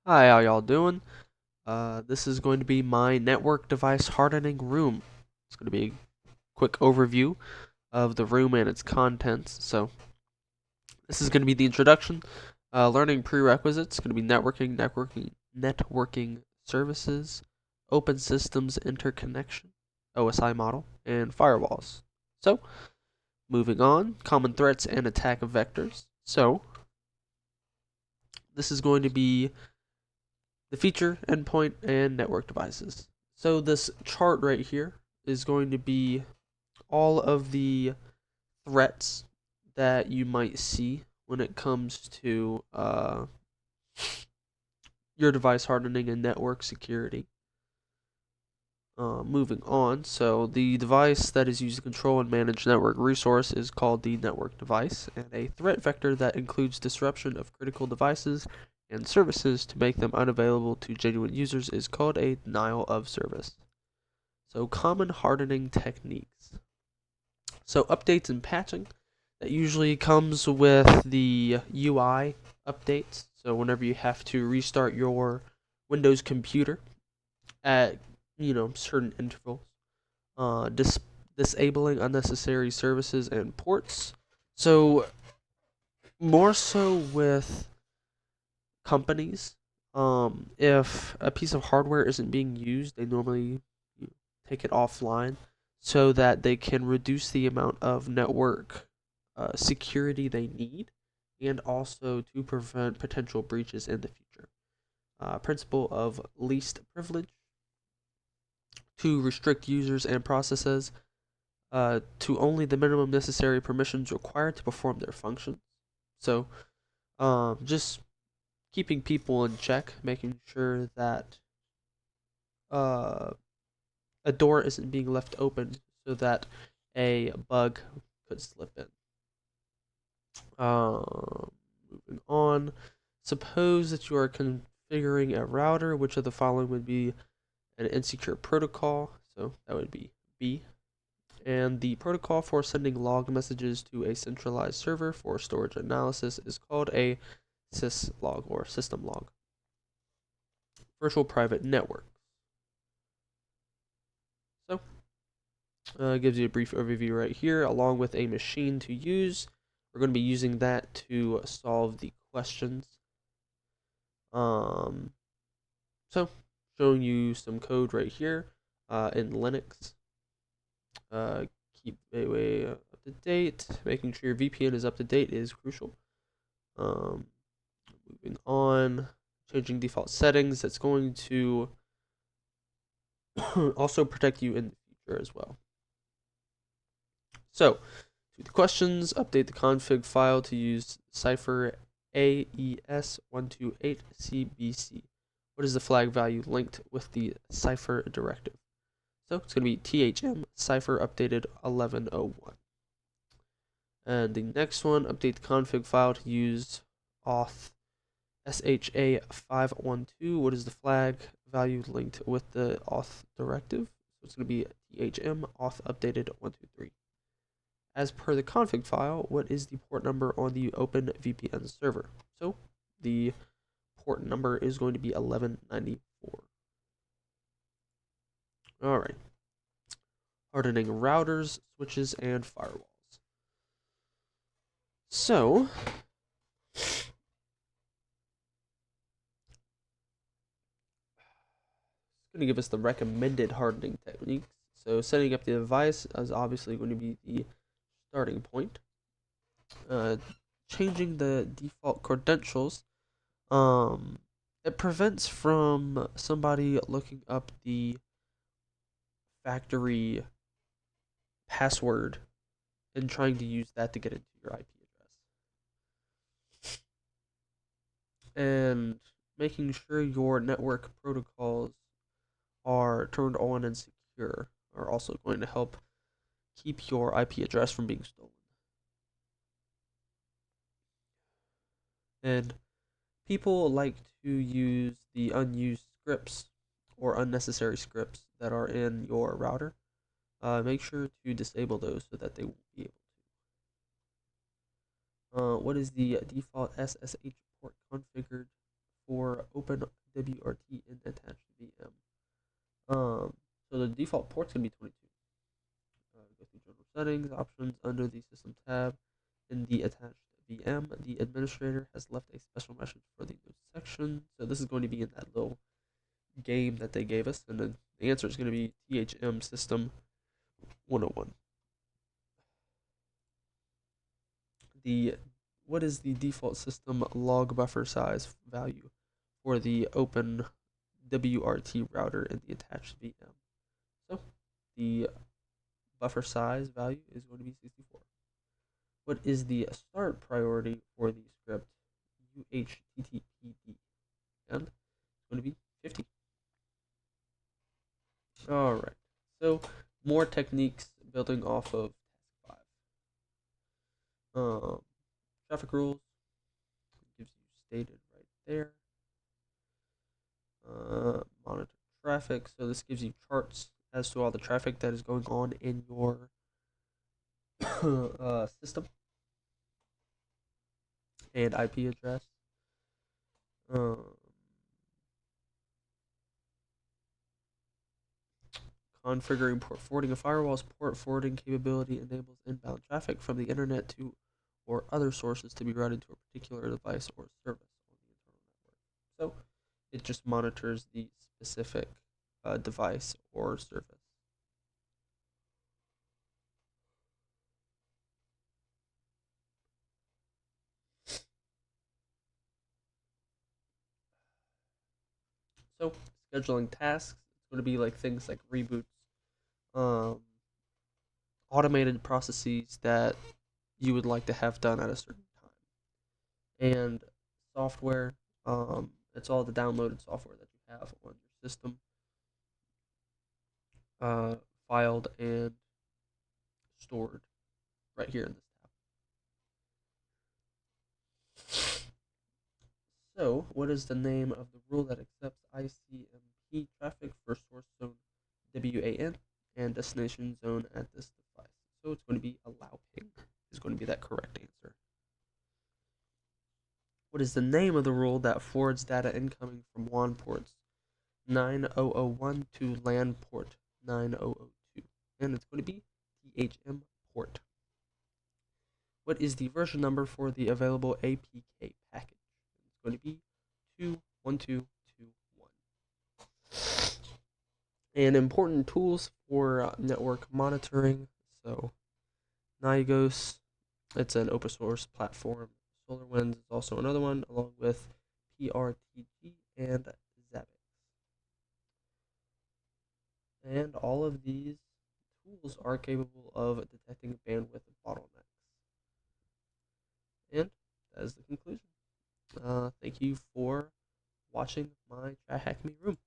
Hi, how y'all doing? This is going to be my network device hardening room. It's going to be a quick overview of the room and its contents. So, this is going to be the introduction. Learning prerequisites. Going to be networking services, open systems interconnection, OSI model, and firewalls. So, moving on, common threats and attack vectors. So, this is going to be the feature, endpoint, and network devices. So this chart right here is going to be all of the threats that you might see when it comes to your device hardening and network security. Moving on, so the device that is used to control and manage network resource is called the network device, and a threat vector that includes disruption of critical devices and services to make them unavailable to genuine users is called a denial of service. So common hardening techniques. So updates and patching, that usually comes with the UI updates. So whenever you have to restart your Windows computer at certain intervals, disabling unnecessary services and ports. So more so with companies, if a piece of hardware isn't being used, they normally take it offline so that they can reduce the amount of network security they need and also to prevent potential breaches in the future. Principle of least privilege to restrict users and processes to only the minimum necessary permissions required to perform their functions. So, just keeping people in check, making sure that uh, a door isn't being left open so that a bug could slip in. Moving on. Suppose that you are configuring a router. Which of the following would be an insecure protocol? So that would be B. And the protocol for sending log messages to a centralized server for storage analysis is called a syslog or system log. Virtual private network. So, gives you a brief overview right here, along with a machine to use. We're going to be using that to solve the questions. Um, so, showing you some code right here in Linux. Keep way up to date. Making sure your VPN is up to date is crucial. Moving on, changing default settings. That's going to also protect you in the future as well. So, to the questions, update the config file to use cipher AES128CBC. What is the flag value linked with the cipher directive? So it's going to be THM cipher updated 1101. And the next one, update the config file to use auth SHA512. What is the flag value linked with the auth directive? So it's going to be THM auth updated 123. As per the config file, what is the port number on the Open VPN server? So the port number is going to be 1194. All right. Hardening routers, switches, and firewalls. So, it's going to give us the recommended hardening techniques. So, setting up the device is obviously going to be the starting point. Changing the default credentials, it prevents from somebody looking up the factory password and trying to use that to get into your IP address. And making sure your network protocols are turned on and secure are also going to help keep your IP address from being stolen. And people like to use the unused scripts or unnecessary scripts that are in your router. Make sure to disable those so that they won't be able to. What is the default SSH port configured for open open WRT and attached VM. So the default port's gonna be 22. Go through general settings, options under the system tab. In the attached VM, the administrator has left a special message for the notes section. So this is going to be in that little game that they gave us, and then the answer is going to be THM System 101. The What is the default system log buffer size value for the open WRT router in the attached VM? So the buffer size value is going to be 64. What is the start priority for the script UHTTPD? And it's going to be 50. All right. So more techniques building off of task 5. Traffic rules gives you stated right there. Monitor traffic. So this gives you charts as to all the traffic that is going on in your system and IP address. Configuring port forwarding. A firewall's port forwarding capability enables inbound traffic from the internet to or other sources to be routed to a particular device or service on the internal network. So it just monitors the specific device or service. So scheduling tasks, it's going to be like things like reboots, um, automated processes that you would like to have done at a certain time, and software. It's all the downloaded software that you have on your system, uh, filed and stored right here in this tab. So, what is the name of the rule that accepts ICMP traffic for source zone WAN and destination zone at this device? So it's going to be allow ping is going to be that correct answer. What is the name of the rule that forwards data incoming from WAN ports 9001 to LAN port 9002? And it's going to be THM port. What is the version number for the available APK package? It's going to be 21221. And important tools for network monitoring. So Nigos, it's an open source platform. SolarWinds is also another one, along with PRTG and Zabbix. And all of these tools are capable of detecting bandwidth bottlenecks. And that is the conclusion. Thank you for watching my Try Hack Me room.